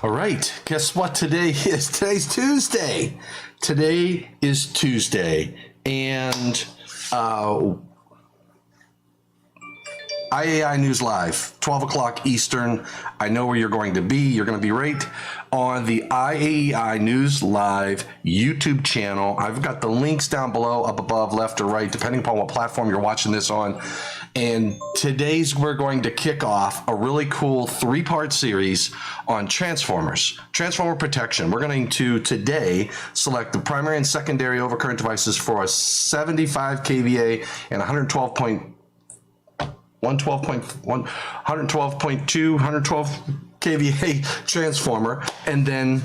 All right, guess what today is? Today's Tuesday. Today is Tuesday, and IAI News Live, 12 o'clock Eastern. I know where you're going to be. You're going to be right on the IAI News Live YouTube channel. I've got the links down below, up above, left or right, depending upon what platform you're watching this on. And today's we're going to kick off a really cool 3-part series on transformers, transformer protection. We're going to today select the primary and secondary overcurrent devices for a 75 kVA and 112.2, 112 kVA transformer, and then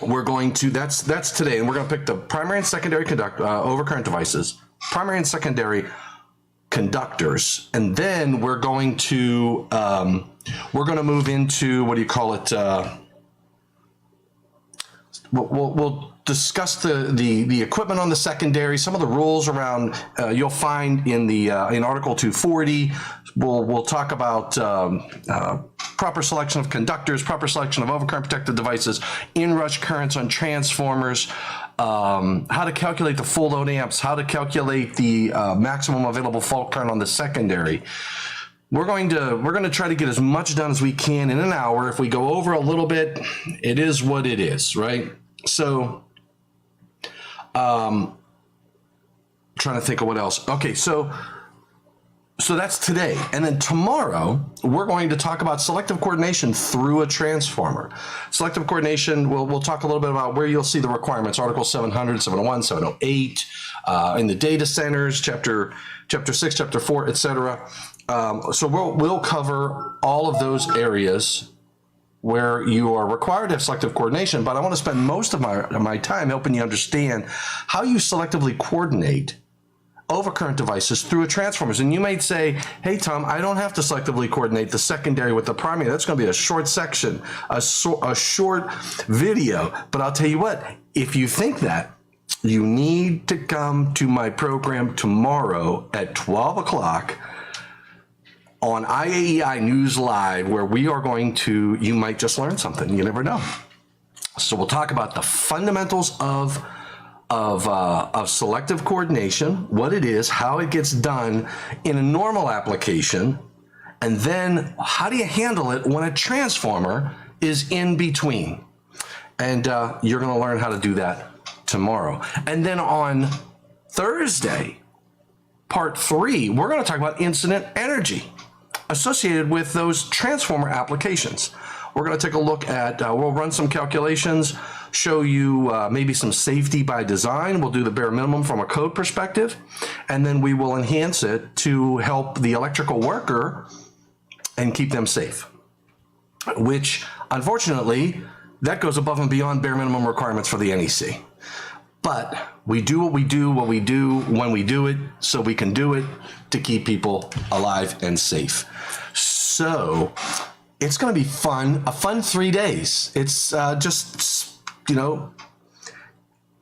we're going to that's today, and we're going to pick the primary and secondary overcurrent devices, primary and secondary conductors, and then we're going to move into, what do you call it? We'll discuss the equipment on the secondary, some of the rules around you'll find in the in Article 240. We'll talk about proper selection of conductors, proper selection of overcurrent protected devices, inrush currents on transformers, how to calculate the full load amps, how to calculate the maximum available fault current on the secondary. We're going to try to get as much done as we can in an hour. If we go over a little bit, it is what it is, right? So, trying to think of what else. Okay, so that's today. And then tomorrow, we're going to talk about selective coordination through a transformer. Selective coordination, we'll talk a little bit about where you'll see the requirements, Article 700, 701, 708, in the data centers, chapter 6, chapter 4, etc. So we'll cover all of those areas where you are required to have selective coordination, but I want to spend most of my time helping you understand how you selectively coordinate overcurrent devices through a transformers. And you might say, hey, Tom, I don't have to selectively coordinate the secondary with the primary. That's going to be a short section, a short video. But I'll tell you what, if you think that, you need to come to my program tomorrow at 12 o'clock on IAEI News Live, where we are going to, you might just learn something. You never know. So we'll talk about the fundamentals of selective coordination, what it is, how it gets done in a normal application, and then how do you handle it when a transformer is in between. And you're going to learn how to do that tomorrow. And then on Thursday, part 3, we're going to talk about incident energy associated with those transformer applications. We're going to take a look at, we'll run some calculations, show you maybe some safety by design. We'll do the bare minimum from a code perspective, and then we will enhance it to help the electrical worker and keep them safe, which unfortunately, that goes above and beyond bare minimum requirements for the NEC. But we do what we do when we do it, so we can do it to keep people alive and safe. So it's going to be fun, a fun 3 days. It's just, you know,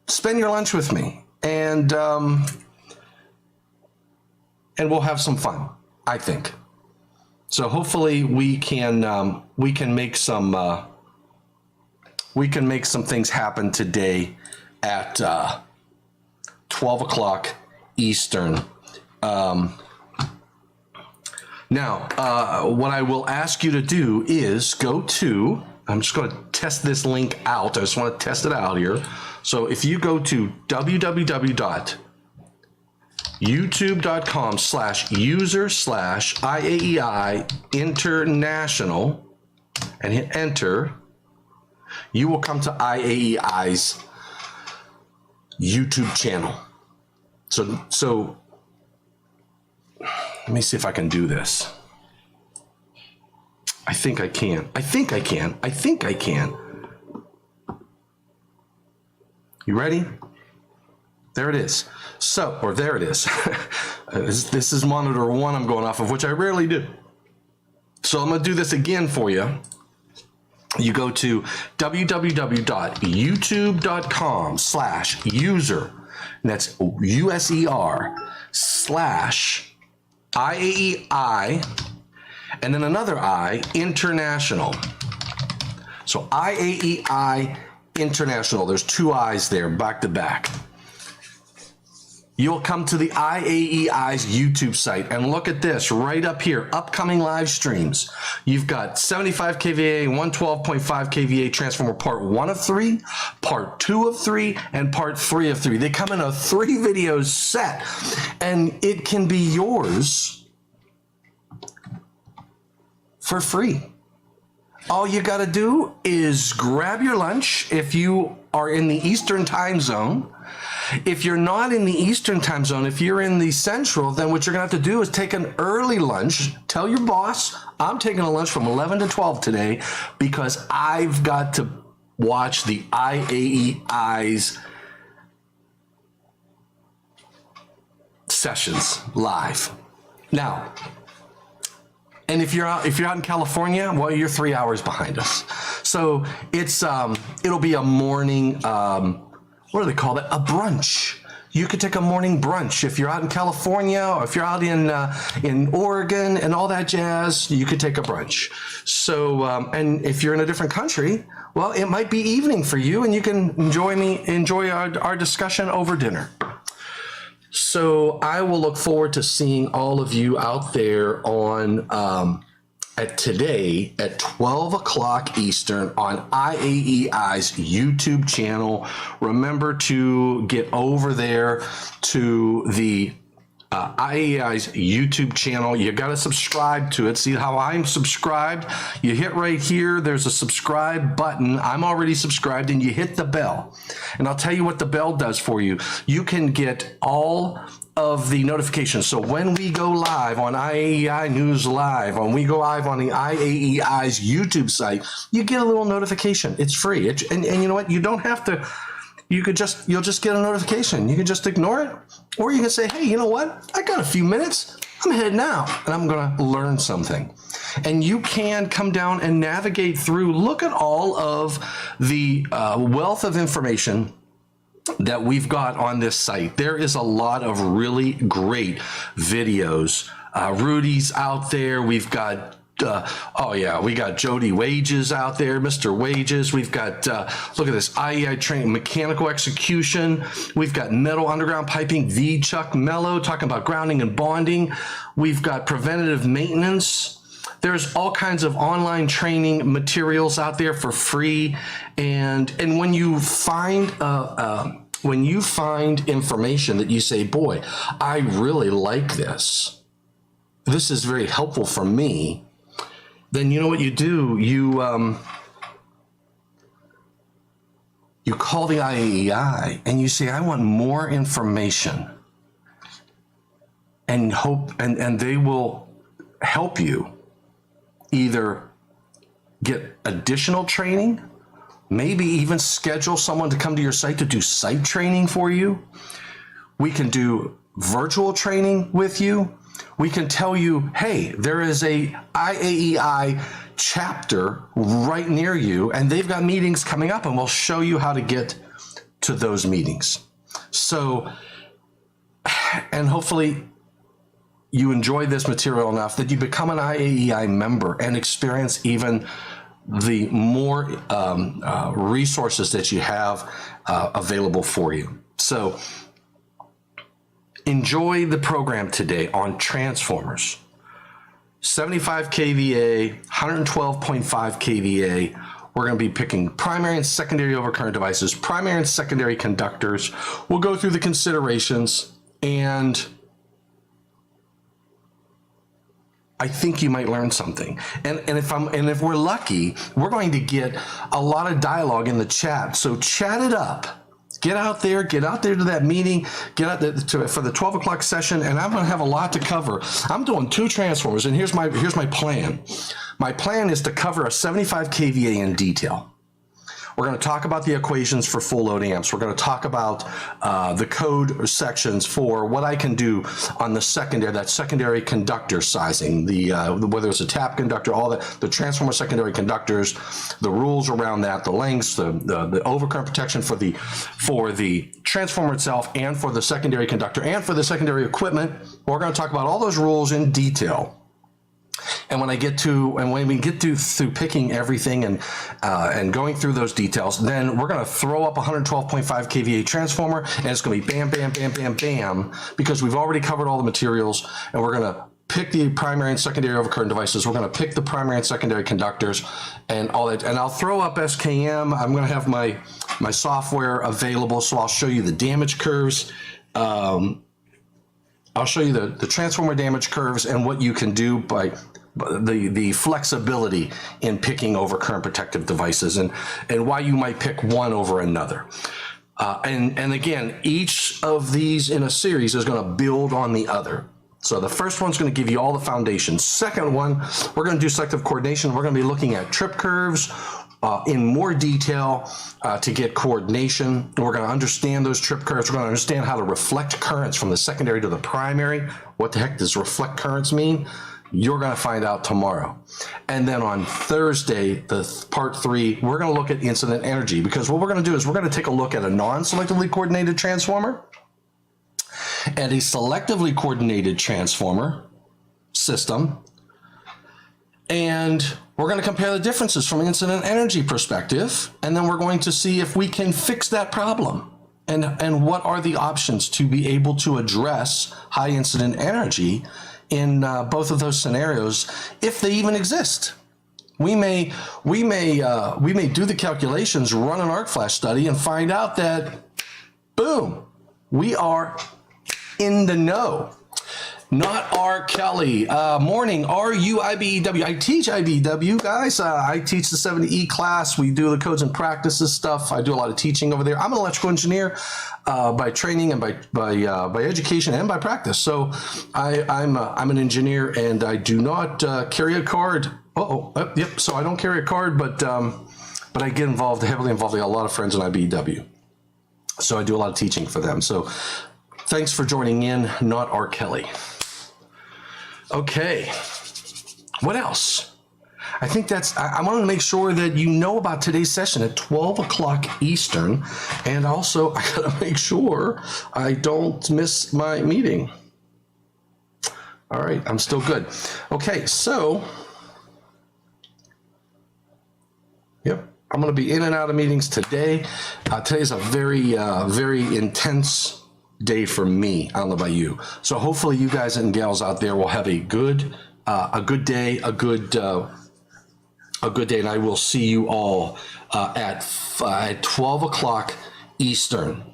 spend your lunch with me, and we'll have some fun, I think. So hopefully we can make some things happen today at 12 o'clock Eastern. Now, what I will ask you to do is go to, I'm just going to test this link out. I just want to test it out here. So if you go to www.youtube.com/user/IAEI International and hit enter, you will come to IAEI's YouTube channel. So let me see if I can do this. I think I can. You ready? There it is. So, or there it is. This is monitor 1 I'm going off of, which I rarely do. So I'm going to do this again for you. You go to www.youtube.com/user, and that's USER/IAEI, and then another I, International. So IAEI International, there's two I's there, back to back. You'll come to the IAEI's YouTube site and look at this right up here, upcoming live streams. You've got 75 kVA, 112.5 kVA transformer part 1 of 3, part 2 of 3, and part 3 of 3. They come in a 3 video set, and it can be yours for free. All you got to do is grab your lunch if you are in the Eastern time zone. If you're not in the Eastern time zone, if you're in the Central, then what you're going to have to do is take an early lunch. Tell your boss, I'm taking a lunch from 11 to 12 today because I've got to watch the IAEI's sessions live. Now, and if you're out in California, well, you're 3 hours behind us. So it's it'll be a morning. What do they call that? A brunch. You could take a morning brunch if you're out in California, or if you're out in Oregon and all that jazz. You could take a brunch. So and if you're in a different country, well, it might be evening for you, and you can enjoy our discussion over dinner. So I will look forward to seeing all of you out there on today at 12 o'clock Eastern on IAEI's YouTube channel. Remember to get over there to the IAEI's YouTube channel. You got to subscribe to it. See how I'm subscribed? You hit right here. There's a subscribe button. I'm already subscribed, and you hit the bell. And I'll tell you what the bell does for you. You can get all of the notifications. So when we go live on IAEI News Live, when we go live on the IAEI's YouTube site, you get a little notification. It's free. And you know what? You don't have to. You'll just get a notification. You can just ignore it, or you can say, hey, you know what? I got a few minutes. I'm heading out, and I'm going to learn something. And you can come down and navigate through. Look at all of the wealth of information that we've got on this site. There is a lot of really great videos. Rudy's out there. We've got we got Jody Wages out there, Mr. Wages. We've got, look at this, IEI training, mechanical execution. We've got metal underground piping, the Chuck Mello, talking about grounding and bonding. We've got preventative maintenance. There's all kinds of online training materials out there for free. And when you find information that you say, boy, I really like this, this is very helpful for me, then you know what you do? You call the IAEI and you say, I want more information, and they will help you either get additional training, maybe even schedule someone to come to your site to do site training for you. We can do virtual training with you. We can tell you, hey, there is a IAEI chapter right near you, and they've got meetings coming up, and we'll show you how to get to those meetings. So, and hopefully you enjoy this material enough that you become an IAEI member and experience even the more resources that you have available for you. So, enjoy the program today on transformers. 75 kVA, 112.5 kVA. We're going to be picking primary and secondary overcurrent devices, primary and secondary conductors. We'll go through the considerations, and I think you might learn something. And if we're lucky, we're going to get a lot of dialogue in the chat. So chat it up. Get out there to that meeting, get out there for the 12 o'clock session, and I'm going to have a lot to cover. I'm doing 2 transformers, and here's my plan. My plan is to cover a 75 kVA in detail. We're going to talk about the equations for full load amps. We're going to talk about the code sections for what I can do on the secondary, that secondary conductor sizing, whether it's a tap conductor, all that, the transformer secondary conductors, the rules around that, the lengths, the overcurrent protection for the transformer itself, and for the secondary conductor, and for the secondary equipment. We're going to talk about all those rules in detail. And when we get through picking everything and going through those details, then we're going to throw up a 112.5 kVA transformer, and it's going to be bam, bam, bam, bam, bam, because we've already covered all the materials, and we're going to pick the primary and secondary overcurrent devices. We're going to pick the primary and secondary conductors and all that. And I'll throw up SKM. I'm going to have my software available, so I'll show you the damage curves. I'll show you the transformer damage curves and what you can do by the flexibility in picking overcurrent protective devices, and why you might pick one over another. And again, each of these in a series is going to build on the other. So the first one's going to give you all the foundations. Second one, we're going to do selective coordination. We're going to be looking at trip curves in more detail to get coordination. We're going to understand those trip curves. We're going to understand how to reflect currents from the secondary to the primary. What the heck does reflect currents mean? You're going to find out tomorrow. And then on Thursday, the part 3, we're going to look at incident energy, because what we're going to do is we're going to take a look at a non-selectively coordinated transformer and a selectively coordinated transformer system, and we're going to compare the differences from an incident energy perspective, and then we're going to see if we can fix that problem, and what are the options to be able to address high incident energy in both of those scenarios, if they even exist. We may do the calculations, run an arc flash study, and find out that, boom, we are in the know. Not R. Kelly. Morning, R-U-I-B-E-W. I teach IBEW, guys. I teach the 70E class. We do the codes and practices stuff. I do a lot of teaching over there. I'm an electrical engineer by training and by education and by practice. So I'm an engineer, and I do not carry a card. Yep. So I don't carry a card, but I get heavily involved. I got a lot of friends in IBEW. So I do a lot of teaching for them. So thanks for joining in, not R. Kelly. Okay, what else? I think I want to make sure that you know about today's session at 12 o'clock Eastern, and also I gotta make sure I don't miss my meeting. All right, I'm still good. Okay, so, yep, I'm gonna be in and out of meetings today. Today's a very, very intense day for me. I don't know about you. So hopefully you guys and gals out there will have a good day, a good day, and I will see you all at 12 o'clock Eastern.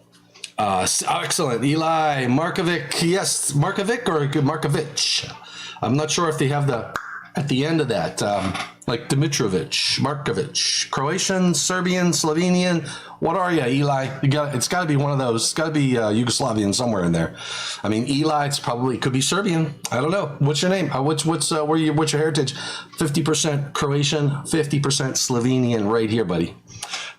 Excellent. Eli Markovic. Yes, Markovic or Markovich. I'm not sure if they have the at the end of that, like Dimitrovic, Markovic, Croatian, Serbian, Slovenian. What are you, Eli? It's got to be one of those. It's got to be Yugoslavian somewhere in there. I mean, Eli, could be Serbian. I don't know. What's your name? What's your heritage? 50% Croatian, 50% Slovenian, right here, buddy.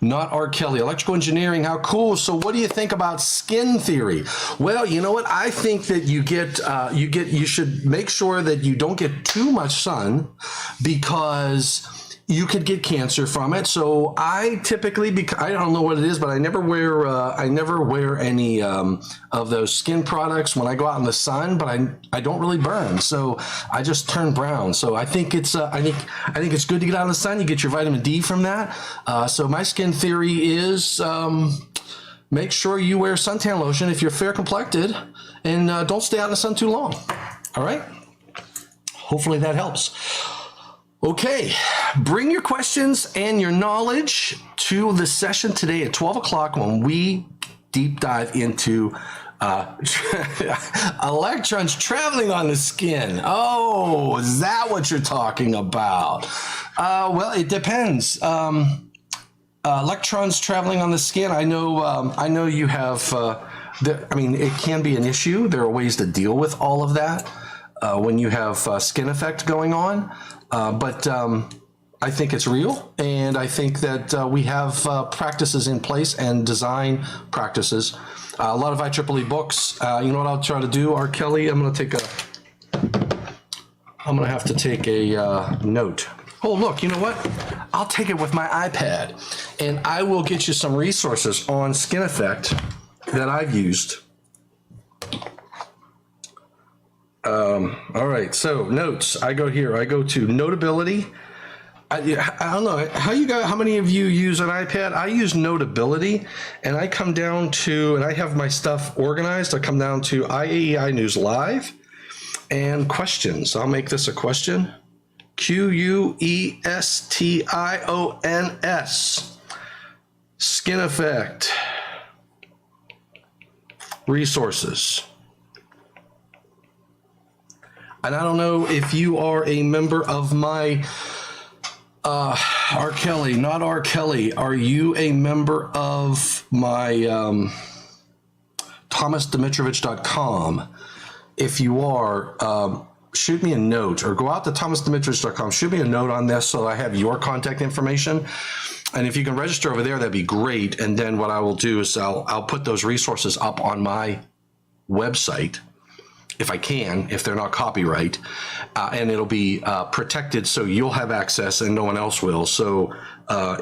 Not R. Kelly. Electrical engineering, how cool. So what do you think about skin theory? Well, you know what? I think that you should make sure that you don't get too much sun, because you could get cancer from it. So I typically, I don't know what it is, but I never wear any of those skin products when I go out in the sun. But I don't really burn, so I just turn brown. So I think it's I think it's good to get out in the sun. You get your vitamin D from that. So my skin theory is make sure you wear suntan lotion if you're fair complected, and don't stay out in the sun too long. All right. Hopefully that helps. Okay, bring your questions and your knowledge to the session today at 12 o'clock when we deep dive into electrons traveling on the skin. Oh, is that what you're talking about? Well, it depends. Electrons traveling on the skin, I know you have, it can be an issue. There are ways to deal with all of that when you have skin effect going on. But I think it's real, and I think that we have practices in place and design practices. A lot of IEEE books. You know what I'll try to do, R. Kelly? I'm going to have to take a note. Oh, look, you know what? I'll take it with my iPad, and I will get you some resources on skin effect that I've used. All right, so notes. I go here. I go to Notability. I don't know how many of you use an iPad. I use Notability, and I come down to, and I have my stuff organized. I come down to IAEI News Live and questions. I'll make this a question. Questions. Skin effect. Resources. And I don't know if you are a member of my R. Kelly, not R. Kelly. Are you a member of my thomasdimitrovich.com? If you are, shoot me a note or go out to thomasdimitrovich.com. Shoot me a note on this so I have your contact information. And if you can register over there, that'd be great. And then what I will do is I'll put those resources up on my website, if I can, if they're not copyright, and it'll be protected, so you'll have access and no one else will. So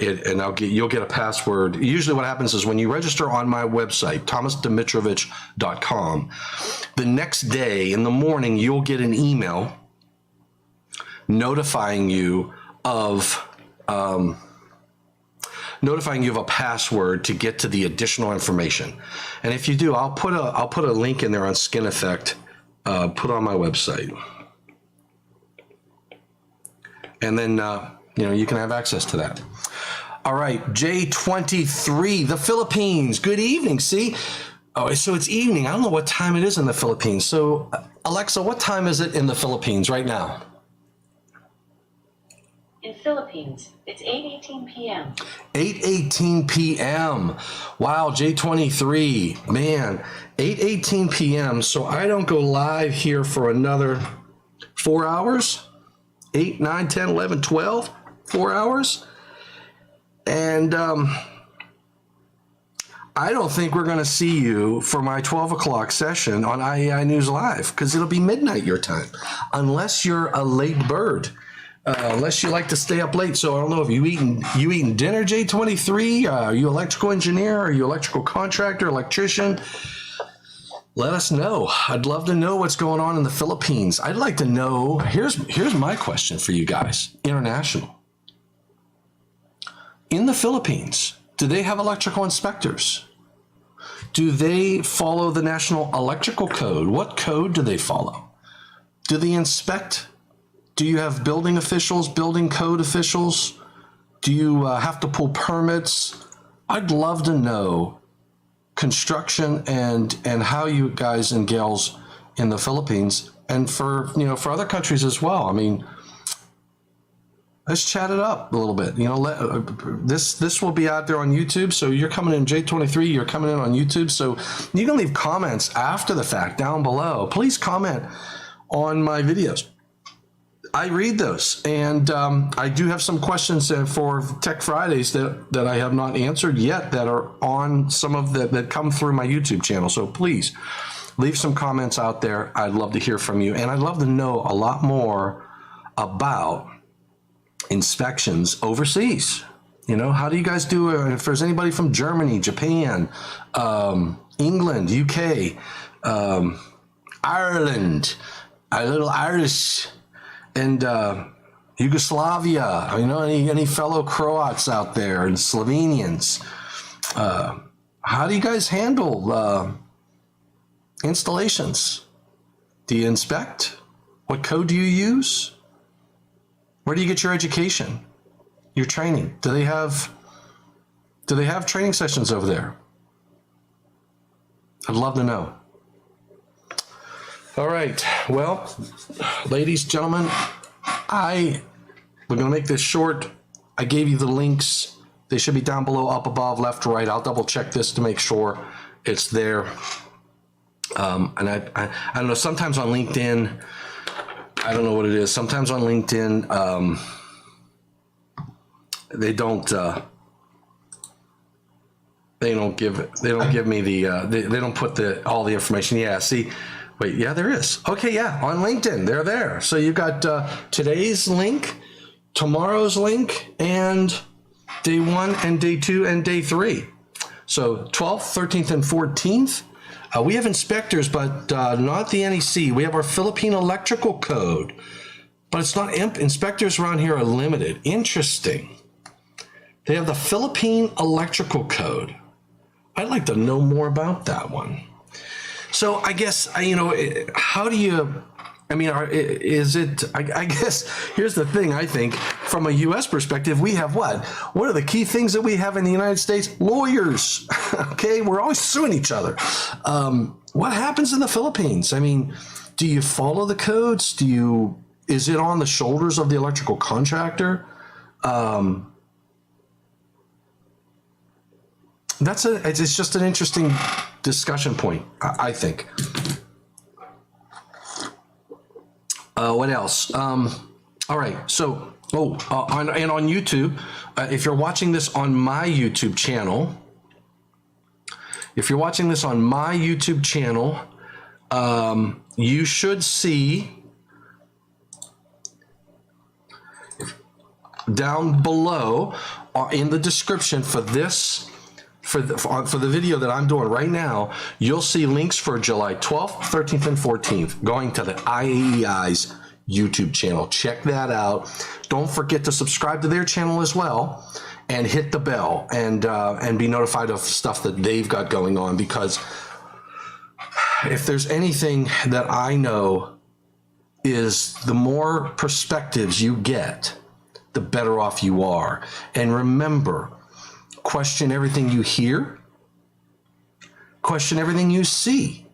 you'll get a password. Usually, what happens is when you register on my website, thomasdimitrovich.com, the next day in the morning you'll get an email notifying you of a password to get to the additional information. And if you do, I'll put a link in there on Skin Effect. Put on my website, and then you can have access to that. All right, J23, the Philippines. Good evening. See, so it's evening. I don't know what time it is in the Philippines. So Alexa, what time is it in the Philippines right now? In Philippines, it's 8:18 p.m. 8:18 p.m. Wow, J23, man, 8:18 p.m. So I don't go live here for another 4 hours, 8, 9, 10, 11, 12, 4 hours. And I don't think we're going to see you for my 12 o'clock session on IAI News Live, because it'll be midnight your time, unless you're a late bird. Unless you like to stay up late. So I don't know if you eating dinner, J23. Are you electrical engineer? Are you electrical contractor, electrician? Let us know. I'd love to know what's going on in the Philippines. I'd like to know. Here's my question for you guys. International. In the Philippines, do they have electrical inspectors? Do they follow the National Electrical Code? What code do they follow? Do they inspect? Do you have building officials, building code officials? Do you have to pull permits? I'd love to know construction and how you guys and gals in the Philippines, and for other countries as well. I mean, let's chat it up a little bit. This will be out there on YouTube. So you're coming in, J23, you're coming in on YouTube. So you can leave comments after the fact down below. Please comment on my videos. I read those, and I do have some questions for Tech Fridays that I have not answered yet that are on some of that come through my YouTube channel. So please leave some comments out there. I'd love to hear from you, and I'd love to know a lot more about inspections overseas. How do you guys do it? If there's anybody from Germany, Japan, England, UK, Ireland, a little Irish, and Yugoslavia, any fellow Croats out there and Slovenians. How do you guys handle installations? Do you inspect? What code do you use? Where do you get your education, your training? Do they have training sessions over there? I'd love to know. All right, well, ladies, gentlemen, we're going to make this short. I gave you the links. They should be down below, up above, left, right. I'll double check this to make sure it's there. And I don't know, sometimes on LinkedIn, I don't know what it is. Sometimes on LinkedIn, they don't give me the, they don't put all the information. Yeah, see. Wait, yeah, there is. Okay, yeah, on LinkedIn, they're there. So you got today's link, tomorrow's link, and day 1 and day 2 and day 3. So 12th, 13th, and 14th. We have inspectors, but not the NEC. We have our Philippine Electrical Code, but it's not inspectors around here are limited. Interesting. They have the Philippine Electrical Code. I'd like to know more about that one. So I guess, how do you, I guess, here's the thing, I think, from a U.S. perspective, we have what? What are the key things that we have in the United States? Lawyers, okay? We're always suing each other. What happens in the Philippines? I mean, do you follow the codes? Is it on the shoulders of the electrical contractor? It's just an interesting discussion point, I think. What else? All right. So, on YouTube, if you're watching this on my YouTube channel, you should see down below in the description for this. For the video that I'm doing right now, you'll see links for July 12th, 13th, and 14th going to the IAEI's YouTube channel. Check that out. Don't forget to subscribe to their channel as well and hit the bell and be notified of stuff that they've got going on, because if there's anything that I know is the more perspectives you get, the better off you are. And remember, question everything you hear. Question everything you see.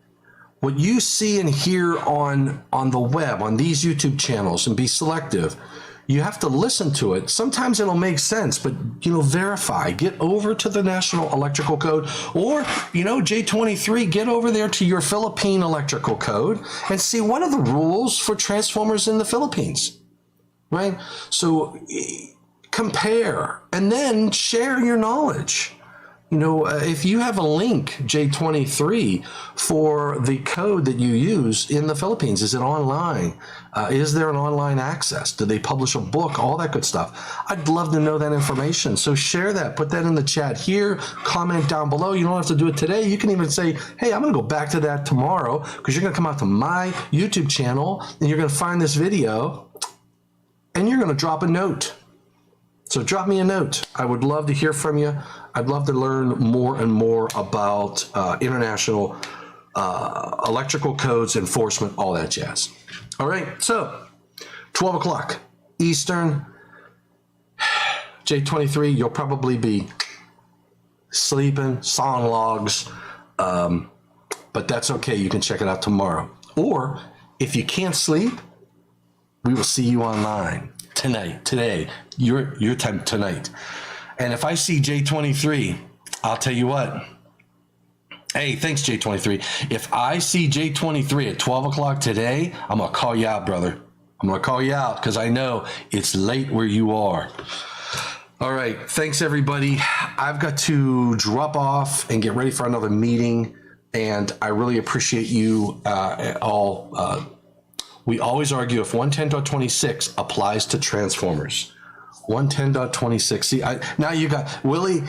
What you see and hear on the web, on these YouTube channels, and be selective. You have to listen to it. Sometimes it'll make sense, but, verify. Get over to the National Electrical Code, or, J23, get over there to your Philippine Electrical Code and see what are the rules for transformers in the Philippines, right? So compare and then share your knowledge. If you have a link, J23, for the code that you use in the Philippines, is it online? Is there an online access? Do they publish a book? All that good stuff. I'd love to know that information. So share that. Put that in the chat here. Comment down below. You don't have to do it today. You can even say, hey, I'm going to go back to that tomorrow, because you're going to come out to my YouTube channel and you're going to find this video and you're going to drop a note. So drop me a note. I would love to hear from you. I'd love to learn more and more about international electrical codes, enforcement, all that jazz. All right, so 12 o'clock Eastern, J23, you'll probably be sleeping, sawing logs, but that's okay. You can check it out tomorrow. Or if you can't sleep, we will see you online today, your time tonight. And if I see J23, I'll tell you what. Hey, thanks, J23. If I see J23 at 12 o'clock today, I'm going to call you out, brother. I'm going to call you out because I know it's late where you are. All right. Thanks, everybody. I've got to drop off and get ready for another meeting. And I really appreciate you all. We always argue if 110.26 applies to transformers. 110.26. See, now you got Willie.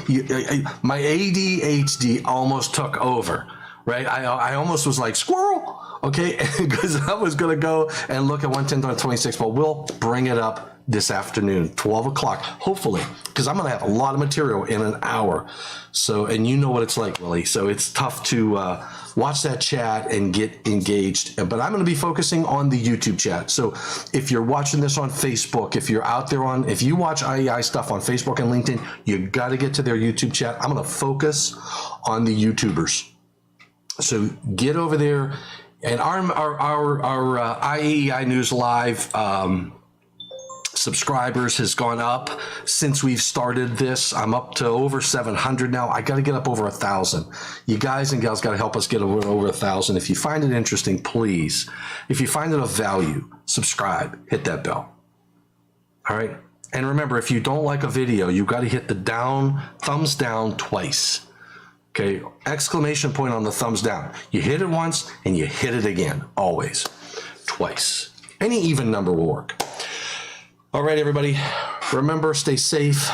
My ADHD almost took over, right? I almost was like squirrel, okay, because I was gonna go and look at 110.26, but we'll bring it up this afternoon, 12 o'clock, hopefully, because I'm gonna have a lot of material in an hour. So, and you know what it's like, Willie. So it's tough to watch that chat and get engaged. But I'm going to be focusing on the YouTube chat. So if you're watching this on Facebook, if you're out there if you watch IEI stuff on Facebook and LinkedIn, you got to get to their YouTube chat. I'm going to focus on the YouTubers. So get over there. And our IEI News Live subscribers has gone up since we've started this. I'm up to over 700 now. I got to get up over 1,000. You guys and gals got to help us get over 1,000. If you find it interesting, please. If you find it of value, subscribe, hit that bell. All right. And remember, if you don't like a video, you got to hit the thumbs down twice. Okay. Exclamation point on the thumbs down. You hit it once and you hit it again. Always. Twice. Any even number will work. All right, everybody, remember, stay safe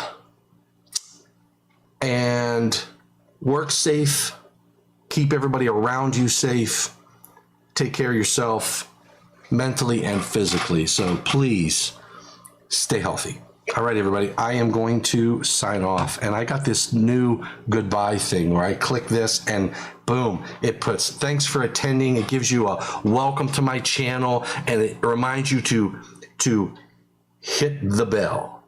and work safe. Keep everybody around you safe. Take care of yourself mentally and physically. So please stay healthy. All right, everybody, I am going to sign off. And I got this new goodbye thing where I click this and boom, it puts thanks for attending. It gives you a welcome to my channel, and it reminds you to hit the bell.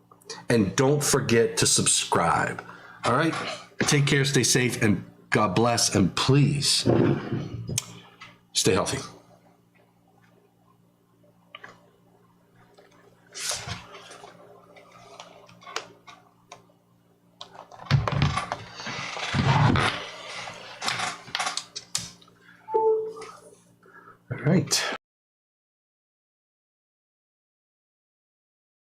And don't forget to subscribe. All right, take care, stay safe, and God bless. And please stay healthy. All right.